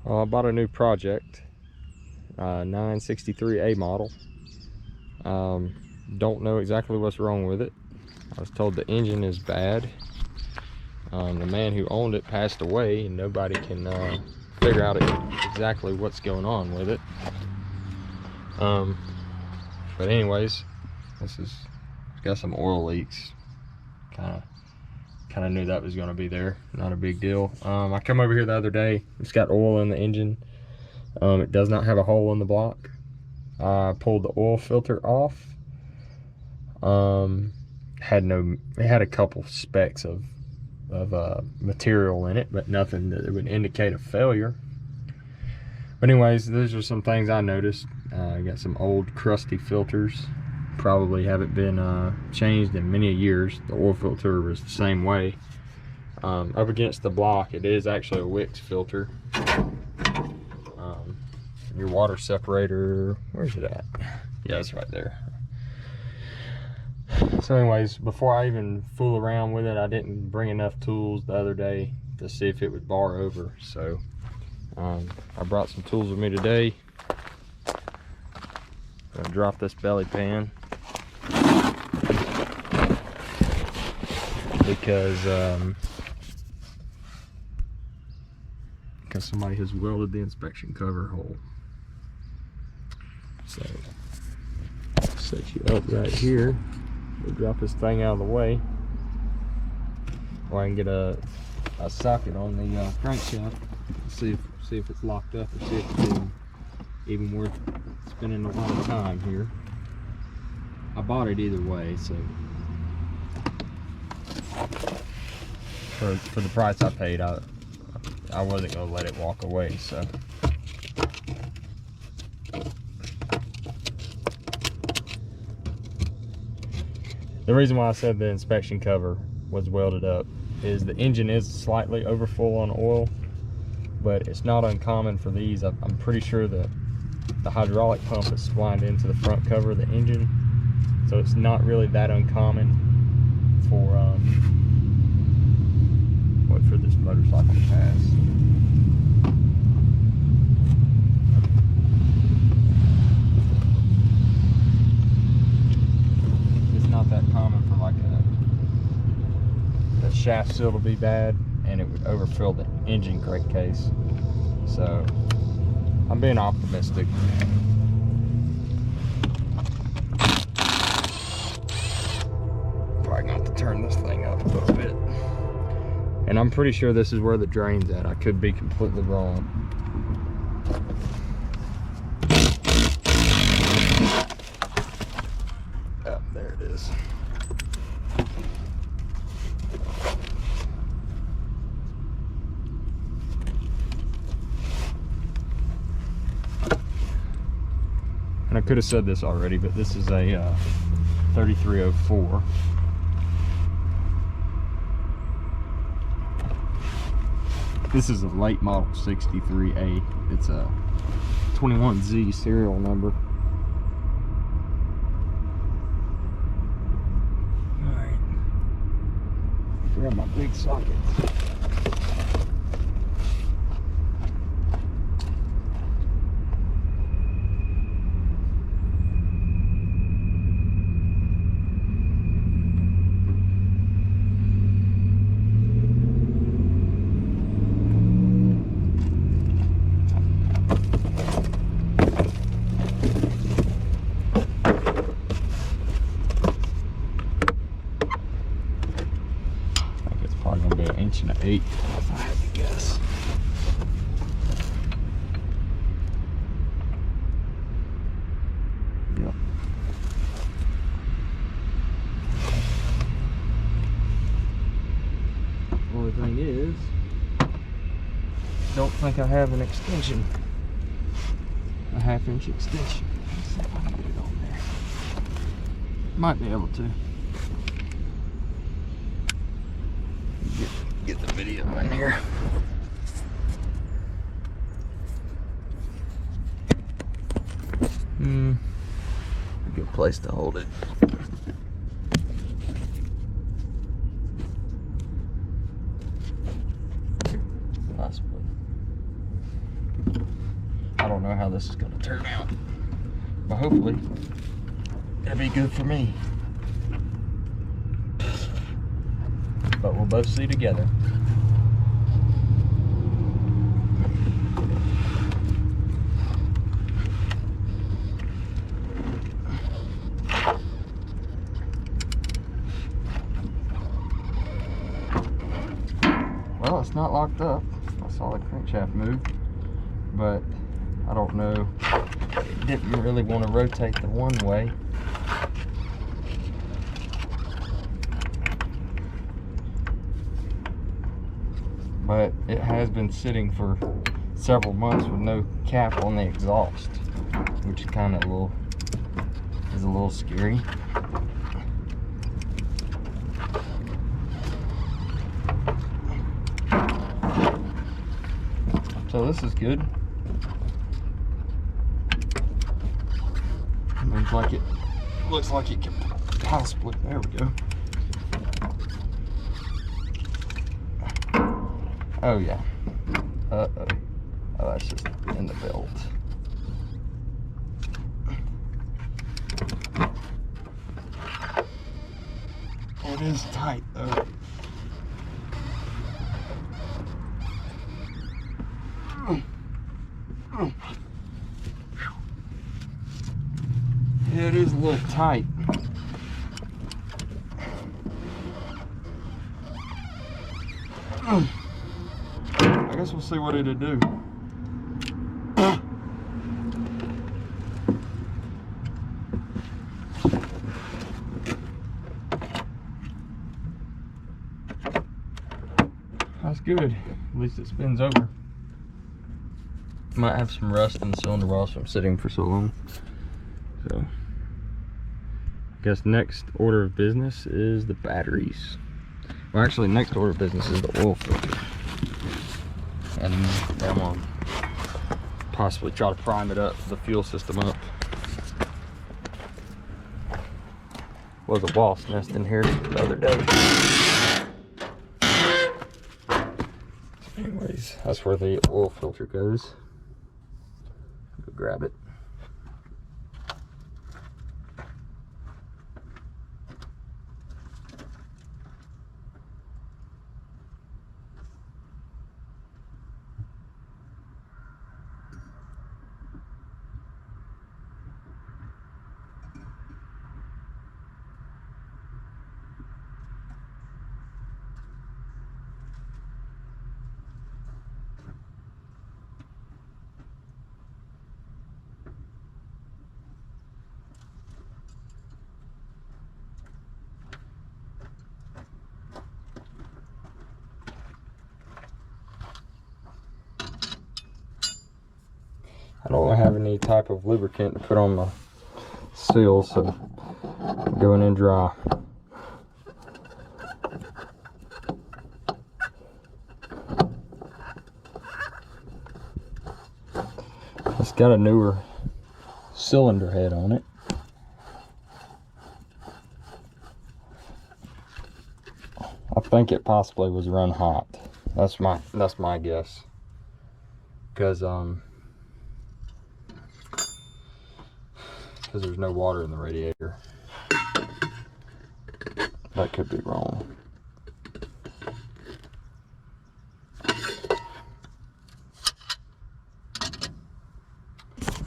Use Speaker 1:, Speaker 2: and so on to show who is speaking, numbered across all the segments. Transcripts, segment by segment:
Speaker 1: I bought a new project, 963A model. Don't know exactly what's wrong with it. I was told the engine is bad. The man who owned it passed away, and nobody can figure out exactly what's going on with it. But anyways, it's got some oil leaks. Kind of knew that was going to be there. Not a big deal. I come over here the other day. It's got oil in the engine. It does not have a hole in the block. I pulled the oil filter off. It had a couple specks of material in it, but nothing that would indicate a failure. But anyways, those are some things I noticed. I got some old crusty filters, probably haven't been changed in many years. The oil filter was the same way. Up against the block, it is actually a Wix filter. Your water separator, where's it at? Yeah, it's right there. So anyways, before I even fool around with it, I didn't bring enough tools the other day to see if it would bar over. So I brought some tools with me today. I'm gonna drop this belly pan because somebody has welded the inspection cover hole. So set you up right here. We'll drop this thing out of the way, or I can get a socket on the crankshaft. See if it's locked up, or see if it's even worth spending a lot of time here. I bought it either way, so for the price I paid, I wasn't gonna let it walk away. So the reason why I said the inspection cover was welded up is the engine is slightly overfull on oil, but it's not uncommon for these. I'm pretty sure that the hydraulic pump is splined into the front cover of the engine, so it's not really that uncommon for wait for this motorcycle to pass. Not that common for like a shaft seal to be bad, and it would overfill the engine crankcase. So I'm being optimistic. Probably gonna have to turn this thing up a little bit. And I'm pretty sure this is where the drain's at. I could be completely wrong. There it is. And I could have said this already, but this is a 3304. This is a late model 63A. It's a 21Z serial number. Grab my big sockets. Inch and an eighth, if I had to guess. Yep. Only thing is, don't think I have an extension, a 1/2 inch extension. Let's see if I can get it on there. Might be able to. Get the video in here. A good place to hold it. Possibly. know how this is going to turn out, but hopefully it'll be good for me. But we'll both see together. Well, it's not locked up. I saw the crankshaft move, but I don't know. It didn't really want to rotate the one way. But it has been sitting for several months with no cap on the exhaust, which is kind of a little scary. So this is good. Looks like it can possibly. There we go. Oh yeah. Uh-oh. Oh, that's just in the belt. It is tight though. Yeah, it is a little tight. I guess we'll see what it'll do. That's good. At least it spins over. Might have some rust in the cylinder walls from sitting for so long. So, I guess next order of business is the batteries. Well, actually, next order of business is the oil filter. And then I'm gonna possibly try to prime it up, the fuel system up. Was a wasp nest in here the other day. Anyways, that's where the oil filter goes. Go grab it. I don't have any type of lubricant to put on the seal, so I'm going in dry. It's got a newer cylinder head on it. I think it possibly was run hot. That's my guess. Because there's no water in the radiator. That could be wrong.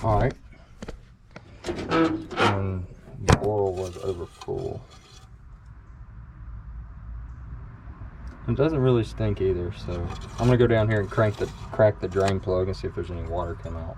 Speaker 1: Alright. And the oil was overfull. It doesn't really stink either, so I'm gonna go down here and crack the drain plug and see if there's any water come out.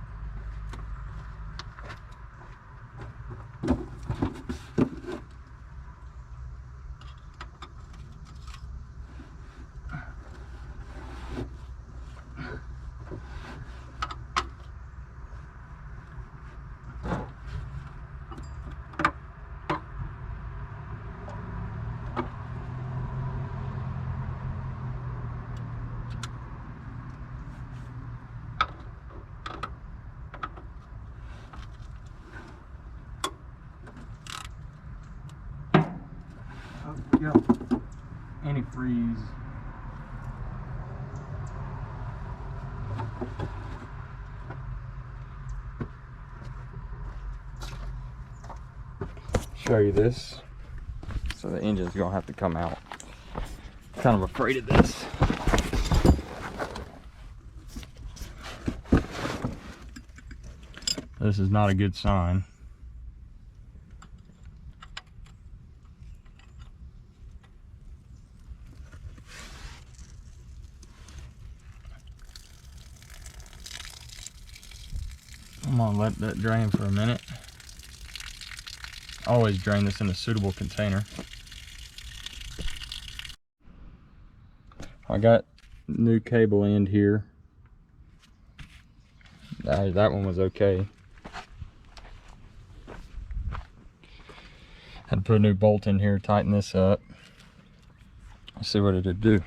Speaker 1: Yep. Antifreeze. show you this. So the engine's gonna have to come out. I'm kind of afraid of this. This is not a good sign. I'm gonna let that drain for a minute. Always drain this in a suitable container. I got new cable end here. That one was okay. Had to put a new bolt in here, tighten this up. Let's see what it'd do.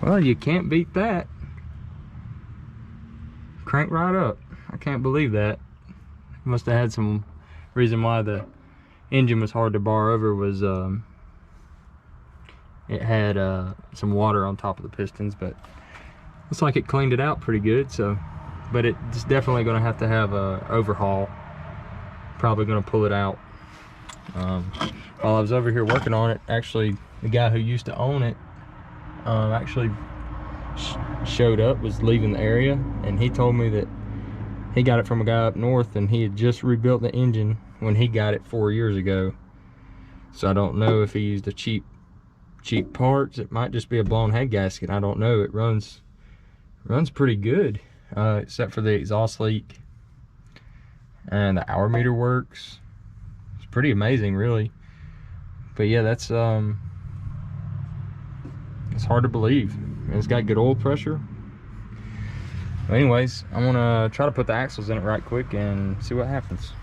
Speaker 1: Well, you can't beat that. Crank right up. I can't believe that. Must have had some reason why the engine was hard to bar over. Was it had some water on top of the pistons, but looks like it cleaned it out pretty good. So, but it's definitely going to have a overhaul. Probably going to pull it out. While I was over here working on it, actually the guy who used to own it actually showed up, was leaving the area, and he told me that he got it from a guy up north, and he had just rebuilt the engine when he got it 4 years ago. So I don't know if he used a cheap parts. It might just be a blown head gasket. I don't know. It runs pretty good, except for the exhaust leak, and the hour meter works. It's pretty amazing, really. But yeah, that's it's hard to believe. It's got good oil pressure. But anyways, I'm gonna try to put the axles in it right quick and see what happens.